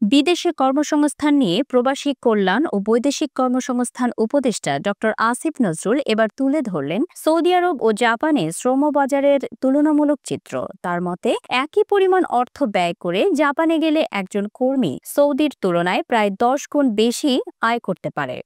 বিদেশে কর্মসংস্থান নিয়ে প্রবাসী কল্যাণ ও বৈদেশিক কর্মসংস্থান উপদেষ্টা ডক্টর আসিফ নজরুল এবার তুলে ধরলেন সৌদি আরব ও জাপানে শ্রমবাজারের তুলনামূলক চিত্র। তার মতে, একই পরিমাণ অর্থ ব্যয় করে জাপানে গেলে একজন কর্মী সৌদির তুলনায় প্রায় 10 গুণ বেশি আয় করতে পারে।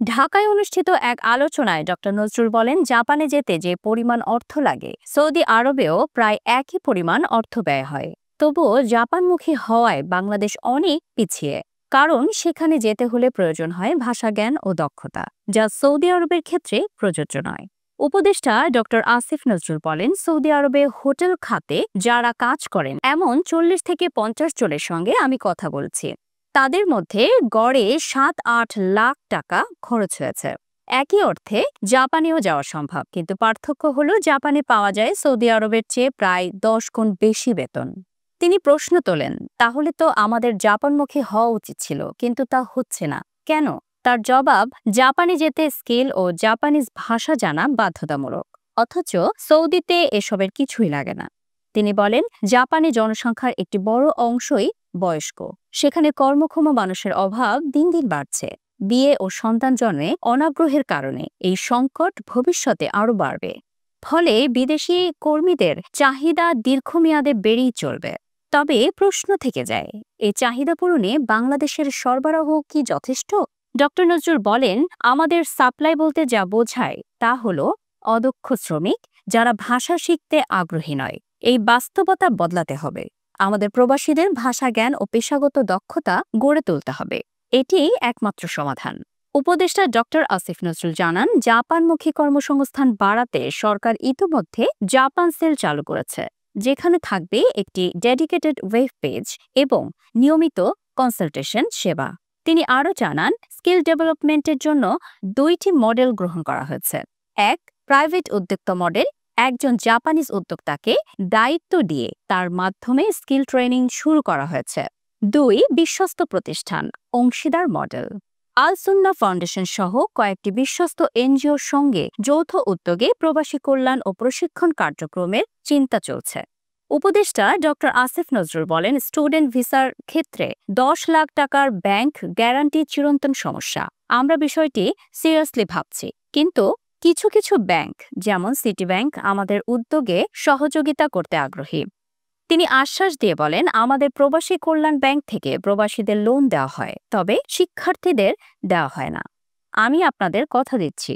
ঢাকায় অনুষ্ঠিত এক আলোচনায় ডক্টর নজরুল বলেন, জাপানে যেতে যে পরিমাণ অর্থ লাগে সৌদি আরবেও প্রায় একই পরিমাণ অর্থ ব্যয় হয়। তবুও জাপানমুখী হওয়ায় বাংলাদেশ অনেক পিছিয়ে, কারণ সেখানে যেতে হলে প্রয়োজন হয় ভাষা জ্ঞান ও দক্ষতা, যা সৌদি আরবের ক্ষেত্রে প্রযোজ্য নয়। উপদেষ্টা ডক্টর আসিফ নজরুল বলেন, সৌদি আরবে হোটেল খাতে যারা কাজ করেন এমন 40 থেকে 50 জনের সঙ্গে আমি কথা বলছি। তাদের মধ্যে গড়ে 7-8 লাখ টাকা খরচ হয়েছে। একই অর্থে জাপানেও যাওয়া সম্ভব, কিন্তু পার্থক্য হলো জাপানে পাওয়া যায় সৌদি আরবের চেয়ে প্রায় 10 গুণ বেশি বেতন। তিনি প্রশ্ন তোলেন, তাহলে তো আমাদের জাপানমুখী হওয়া উচিত ছিল, কিন্তু তা হচ্ছে না কেন? তার জবাব, জাপানে যেতে স্কিল ও জাপানিজ ভাষা জানা বাধ্যতামূলক, অথচ সৌদিতে এসবের কিছুই লাগে না। তিনি বলেন, জাপানে জনসংখ্যার একটি বড় অংশই বয়স্ক। সেখানে কর্মক্ষম মানুষের অভাব দিন দিন বাড়ছে। বিয়ে ও সন্তান জন্মে অনাগ্রহের কারণে এই সংকট ভবিষ্যতে আরও বাড়বে। ফলে বিদেশি কর্মীদের চাহিদা দীর্ঘমেয়াদে বেড়েই চলবে। তবে প্রশ্ন থেকে যায়, এই চাহিদা পূরণে বাংলাদেশের সরবরাহ কি যথেষ্ট? ডক্টর নজরুল বলেন, আমাদের সাপ্লাই বলতে যা বোঝায় তা হলো অদক্ষ শ্রমিক যারা ভাষা শিখতে আগ্রহী নয়। এই বাস্তবতা বদলাতে হবে। আমাদের প্রবাসীদের ভাষা জ্ঞান ও পেশাগত দক্ষতা গড়ে তুলতে হবে। এটি একমাত্র সমাধান। উপদেষ্টা ডক্টর আসিফ নজরুল জানান, জাপানমুখী কর্মসংস্থান বাড়াতে সরকার ইতিমধ্যে জাপান সেল চালু করেছে, যেখানে থাকবে একটি ডেডিকেটেড ওয়েব পেজ এবং নিয়মিত কনসালটেশন সেবা। তিনি আরও জানান, স্কিল ডেভেলপমেন্টের জন্য 2টি মডেল গ্রহণ করা হয়েছে। এক, প্রাইভেট উদ্যোক্তা মডেল। একজন জাপানিজ উদ্যোক্তাকে দায়িত্ব দিয়ে তার মাধ্যমে স্কিল ট্রেনিং শুরু করা হয়েছে। 2, বিশ্বস্ত প্রতিষ্ঠান অংশীদার মডেল। আল সুন্নাহ ফাউন্ডেশন সহ কয়েকটি বিশ্বস্ত এনজিওর সঙ্গে যৌথ উদ্যোগে প্রবাসী কল্যাণ ও প্রশিক্ষণ কার্যক্রমের চিন্তা চলছে। উপদেষ্টা ডক্টর আসিফ নজরুল বলেন, স্টুডেন্ট ভিসার ক্ষেত্রে 10 লাখ টাকার ব্যাংক গ্যারান্টি চিরন্তন সমস্যা। আমরা বিষয়টি সিরিয়াসলি ভাবছি, কিন্তু কিছু কিছু ব্যাংক যেমন সিটি ব্যাংক আমাদের উদ্যোগে সহযোগিতা করতে আগ্রহী। তিনি আশ্বাস দিয়ে বলেন, আমাদের প্রবাসী কল্যাণ ব্যাংক থেকে প্রবাসীদের লোন দেওয়া হয়, তবে শিক্ষার্থীদের দেওয়া হয় না। আমি আপনাদের কথা দিচ্ছি,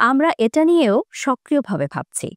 আমরা এটা নিয়েও সক্রিয়ভাবে ভাবছি।